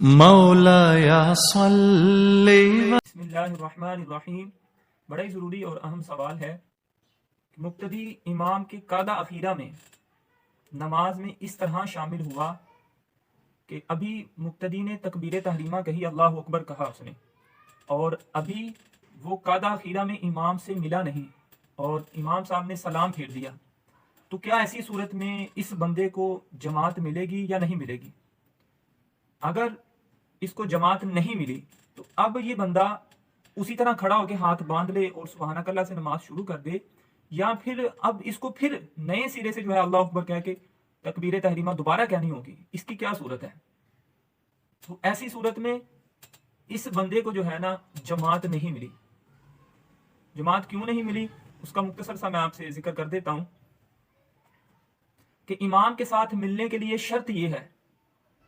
मौलाया सल्ले बिस्मिल्लाहिर्रहमानिर्रहीम। बड़ा ही ज़रूरी और अहम सवाल है कि मुक्तदी इमाम के कादा अखीरा में नमाज में इस तरह शामिल हुआ कि अभी मुक्तदी ने तकबीर तहरीमा कही, अल्लाह अकबर कहा उसने, और अभी वो कादा अखीरा में इमाम से मिला नहीं और इमाम साहब ने सलाम फेर दिया। तो क्या ऐसी सूरत में इस बंदे को जमात मिलेगी या नहीं मिलेगी? अगर इसको जमात नहीं मिली तो अब ये बंदा उसी तरह खड़ा होकर हाथ बांध ले और सुबहानक अल्लाह से नमाज शुरू कर दे, या फिर अब इसको फिर नए सिरे से जो है अल्लाह अकबर कह के तकबीर तहरीमा दोबारा कहनी होगी? इसकी क्या सूरत है? तो ऐसी सूरत में इस बंदे को जो है ना जमात नहीं मिली। जमात क्यों नहीं मिली उसका मुख्तसर सा मैं आपसे जिक्र कर देता हूं कि इमाम के साथ मिलने के लिए शर्त यह है,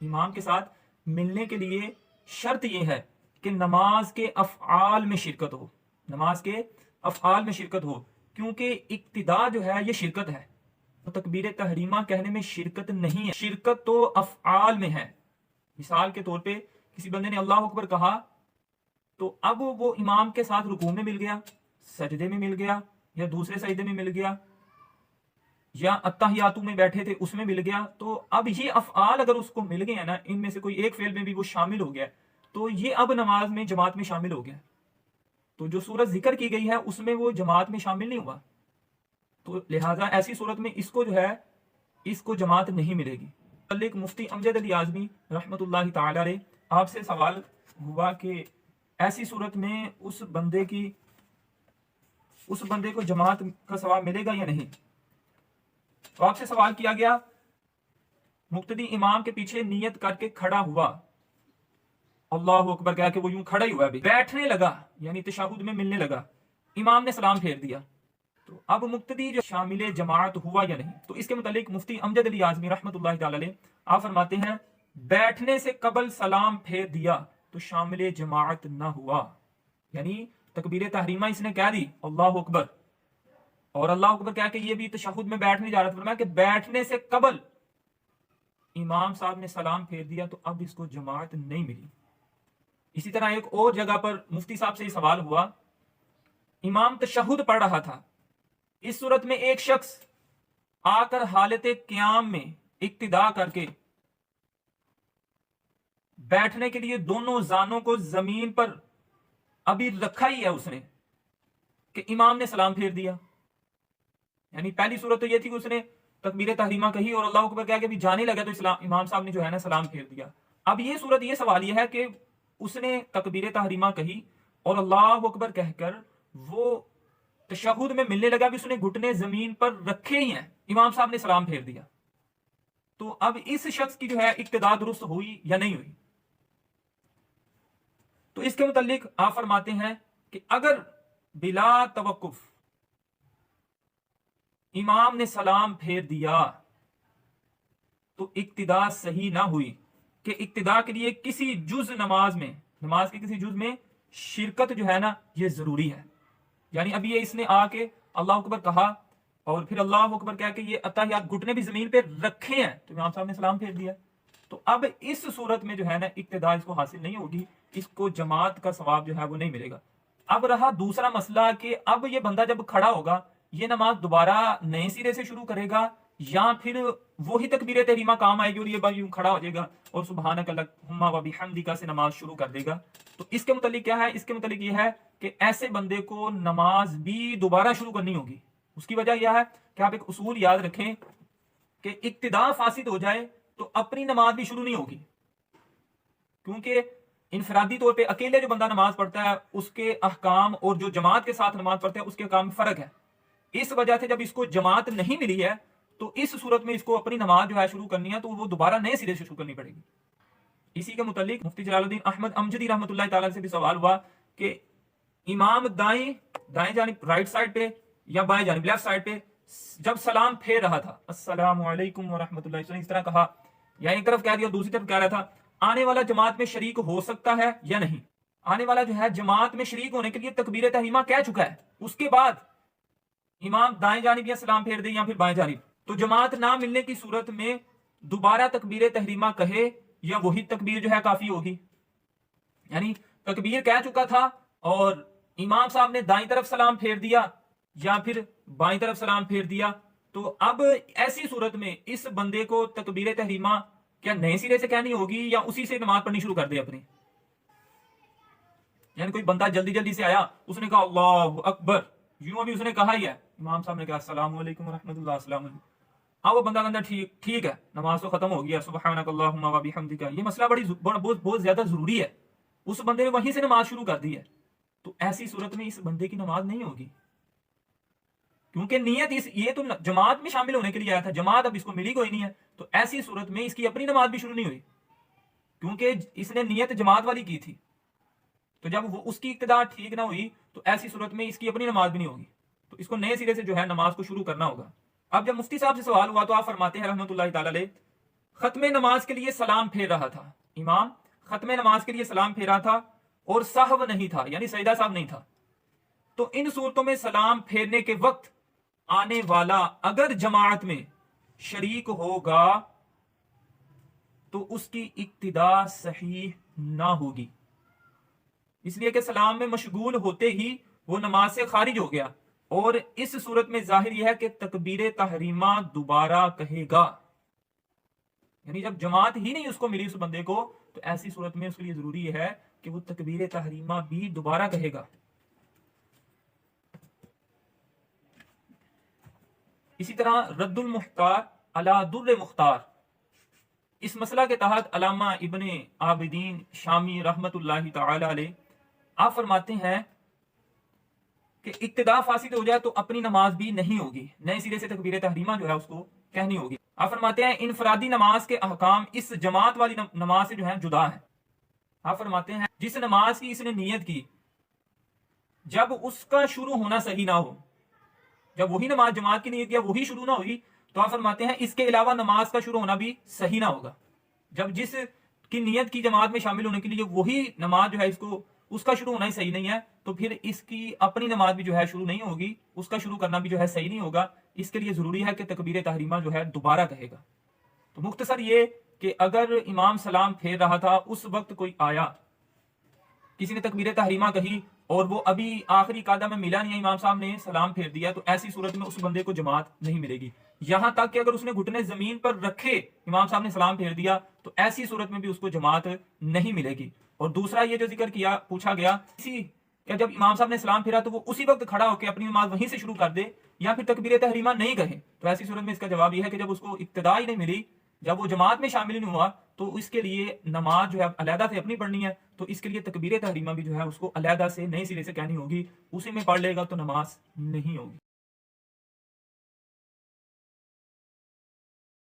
इमाम के साथ मिलने के लिए शर्त यह है कि नमाज के अफ़आल में शिरकत हो, नमाज के अफ़आल में शिरकत हो, क्योंकि इक्तिदा जो है ये शिरकत है। तो तकबीर तहरीमा कहने में शिरकत नहीं है, शिरकत तो अफ़आल में है। मिसाल के तौर पे किसी बंदे ने अल्लाह अकबर कहा तो अब वो इमाम के साथ रुकू में मिल गया, सजदे में मिल गया, या दूसरे सजदे में मिल गया, या अत्तहियातु में बैठे थे उसमें मिल गया। तो अब ये अफ़आल अगर उसको मिल गए ना, इनमें से कोई एक फेल में भी वो शामिल हो गया, तो ये अब नमाज में जमात में शामिल हो गया। तो जो सूरत जिक्र की गई है उसमें वो जमात में शामिल नहीं हुआ, तो लिहाजा ऐसी सूरत में इसको जो है इसको जमात नहीं मिलेगी। कल एक मुफ्ती अमजद अली आज़मी रहमतुल्लाहि ताला अलैह आपसे सवाल हुआ कि ऐसी सूरत में उस बंदे को जमात का सवाब मिलेगा या नहीं। तो आपसे सवाल किया गया, मुक्तदी इमाम के पीछे नियत करके खड़ा हुआ, अल्लाह अकबर कह के वो यूं खड़ा ही हुआ, अभी बैठने लगा यानी तशहुद में मिलने लगा, इमाम ने सलाम फेर दिया, तो अब मुक्तदी जो शामिल जमात हुआ या नहीं? तो इसके मुतालिक मुफ्ती अमजद अली आज़मी रहमतुल्लाहि ताला अलैह आप फरमाते हैं, बैठने से कबल सलाम फेर दिया तो शामिल जमात ना हुआ, यानी तकबीर तहरीमा इसने कह दी अल्लाह अकबर, और अल्लाह अकबर कह के ये भी तशहुद में बैठने जा रहा था, फरमाया कि बैठने से कबल इमाम साहब ने सलाम फेर दिया तो अब इसको जमात नहीं मिली। इसी तरह एक और जगह पर मुफ्ती साहब से सवाल हुआ, इमाम तशहुद पढ़ रहा था, इस सूरत में एक शख्स आकर हालत क़याम में इक्तिदा करके बैठने के लिए दोनों जानों को जमीन पर अभी रखा ही है उसने कि इमाम ने सलाम फेर दिया। यानी पहली सूरत तो यह थी कि उसने तकबीर तहरीमा कही और अल्लाह अकबर कह के भी जाने लगा तो इमाम साहब ने जो है ना सलाम फेर दिया। अब ये सूरत, ये सवाल यह है कि उसने तकबीर तहरीमा कही और अल्लाह अकबर कहकर वो तशहुद में मिलने लगा, भी उसने घुटने जमीन पर रखे ही हैं, इमाम साहब ने सलाम फेर दिया, तो अब इस शख्स की जो है इक्तिदा दुरुस्त हुई या नहीं हुई? तो इसके मुतालिक आप फरमाते हैं कि अगर बिला तवक्कुफ इमाम ने सलाम फेर दिया तो इक्तिदा सही ना हुई, कि इक्तिदा के लिए किसी जुज नमाज के किसी जुज में शिरकत जो है ना ये जरूरी है। यानी अभी ये इसने आके अल्लाह अकबर कहा और फिर अल्लाह अकबर कह के ये अत्तहियात घुटने भी जमीन पे रखे हैं तो इमाम साहब ने सलाम फेर दिया, तो अब इस सूरत में जो है ना इक्तिदा इसको हासिल नहीं होगी, इसको जमात का सवाब जो है वो नहीं मिलेगा। अब रहा दूसरा मसला कि अब ये बंदा जब खड़ा होगा ये नमाज दोबारा नए सिरे से शुरू करेगा या फिर वही तकबीर तहरीमा काम आएगी और ये बार यूं खड़ा हो जाएगा और सुबहानक अल्लाहुम्मा व बिहम्दिका से नमाज शुरू कर देगा। तो इसके मुतालिक क्या है? इसके मुतालिक यह है कि ऐसे बंदे को नमाज भी दोबारा शुरू करनी होगी। उसकी वजह यह है कि आप एक उसूल याद रखें कि इक्तिदा फासिद हो जाए तो अपनी नमाज भी शुरू नहीं होगी, क्योंकि इनफरादी तौर पे अकेले जो बंदा नमाज पढ़ता है उसके अहकाम और जो जमात के साथ नमाज पढ़ता है उसके अहकाम में फर्क है। इस वजह से जब इसको जमात नहीं मिली है तो इस सूरत में इसको अपनी नमाज जो है शुरू करनी है तो वो दोबारा नए सिरे से शुरू करनी पड़ेगी। इसी के मुतालिक मुफ्ती जलालुद्दीन अहमद अमजदी रहमतुल्लाहि ताला से भी सवाल हुआ कि इमाम दाएं जानिब राइट साइड पे या बाएं जानिब लेफ्ट साइड पे जब सलाम फेर रहा था, अस्सलामु अलैकुम व रहमतुल्लाहि, इस तरह कहा या एक तरफ कह दिया दूसरी तरफ कह रहा था, आने वाला जमात में शरीक हो सकता है या नहीं? आने वाला जो है जमात में शरीक होने के लिए तकबीर तहरीमा कह चुका है, उसके बाद इमाम दाएं जानिब या सलाम फेर दे या फिर बाएं जानिब, तो जमात ना मिलने की सूरत में दोबारा तकबीर तहरीमा कहे या वही तकबीर जो है काफी होगी? यानी तकबीर कह चुका था और इमाम साहब ने दाईं तरफ सलाम फेर दिया या फिर बाईं तरफ सलाम फेर दिया, तो अब ऐसी सूरत में इस बंदे को तकबीर तहरीमा क्या नए सिरे से कहनी होगी या उसी से नमाज पढ़नी शुरू कर दे अपनी? यानी कोई बंदा जल्दी जल्दी से आया, उसने कहा अल्लाह अकबर, यूं अभी उसने कहा ही है, इमाम साहब ने कहा अस्सलाम वालेकुम रहमतुल्लाह, अस्सलाम वालेकुम। अब वो बंदा कहता ठीक है, नमाज तो खत्म हो गया, सुब्हानकल्लाहुम्मा व बिहम्दिका, ये मसला बहुत ज्यादा जरूरी है, उस बंदे ने वहीं से नमाज शुरू कर दी है, तो ऐसी सूरत में इस बंदे की नमाज नहीं होगी, क्योंकि नियत ये तो जमात में शामिल होने के लिए आया था, जमात अब इसको मिली कोई नहीं है, तो ऐसी सूरत में इसकी अपनी नमाज भी शुरू नहीं हुई, क्योंकि इसने नियत जमात वाली की थी। तो जब वो उसकी इक्तदा ठीक ना हुई, तो ऐसी सूरत में इसकी अपनी नमाज भी नहीं होगी, तो इसको नए सिरे से जो है नमाज को शुरू करना होगा। अब जब मुफ्ती साहब से सवाल हुआ तो आप फरमाते हैं रहमतुल्लाहि ताला अलैह, खत्मे नमाज के लिए सलाम फेर रहा था, इमाम खत्मे नमाज के लिए सलाम फेरा था और साहब नहीं था, यानी सजदा साहब नहीं था, तो इन सूरतों में सलाम फेरने के वक्त आने वाला अगर जमात में शरीक होगा तो उसकी इक्तिदा सही ना होगी, इसलिए कि सलाम में मशगूल होते ही वो नमाज से खारिज हो गया, और इस सूरत में जाहिर यह है कि तकबीर तहरीमा दोबारा कहेगा, यानी जब जमात ही नहीं उसको मिली उस बंदे को, तो ऐसी सूरत में उसके लिए जरूरी है कि वो तकबीर तहरीमा भी दोबारा कहेगा। इसी तरह रद्दुल मुख्तार अला दुर्र मुख्तार, इस मसला के तहत अल्लामा इब्ने आबिदीन शामी रहमतुल्लाहि ताला अलैह आप फरमाते हैं कि इक्तिदा फासिद हो जाए तो अपनी नमाज भी नहीं होगी, नए सिरे से तकबीर तहरीमा जो है उसको कहनी होगी। आप फरमाते हैं इनफरादी नमाज के अहकाम इस जमात वाली नमाज से जो है जुदा है। आप फरमाते हैं जिस नमाज की इसने नियत की, जब उसका शुरू होना सही ना हो, जब वही नमाज जमात की नियत किया वही शुरू ना हुई, तो आप फरमाते हैं इसके अलावा नमाज का शुरू होना भी सही ना होगा। जब जिस की नियत की जमात में शामिल होने के लिए वही नमाज जो है इसको उसका शुरू होना ही सही नहीं है, तो फिर इसकी अपनी नमाज भी जो है शुरू नहीं होगी, उसका शुरू करना भी जो है सही नहीं होगा। इसके लिए जरूरी है कि तकबीर तहरीमा जो है दोबारा कहेगा। तो मुख्तसर ये कि अगर इमाम सलाम फेर रहा था, उस वक्त कोई आया, किसी ने तकबीर तहरीमा कही और वो अभी आखिरी कादा में मिला नहीं है, इमाम साहब ने सलाम फेर दिया, तो ऐसी सूरत में उस बंदे को जमात नहीं मिलेगी। यहां तक कि अगर उसने घुटने जमीन पर रखे, इमाम साहब ने सलाम फेर दिया, तो ऐसी सूरत में भी उसको जमात नहीं मिलेगी। और दूसरा ये जो जिक्र किया, पूछा गया क्या जब इमाम साहब ने सलाम फेरा तो वो उसी वक्त खड़ा होकर अपनी नमाज वहीं से शुरू कर दे या फिर तकबीर तहरीमा नहीं कहे, तो ऐसी सूरत में इसका जवाब यह है कि जब उसको इक्तदा ही नहीं मिली, जब वो जमात में शामिल नहीं हुआ, तो इसके लिए नमाज जो है अलहदा से अपनी पढ़नी है, तो इसके लिए तकबीर तहरीमा भी जो है उसको अलहदा से नए सिरे से कहनी होगी, उसी में पढ़ लेगा तो नमाज नहीं होगी।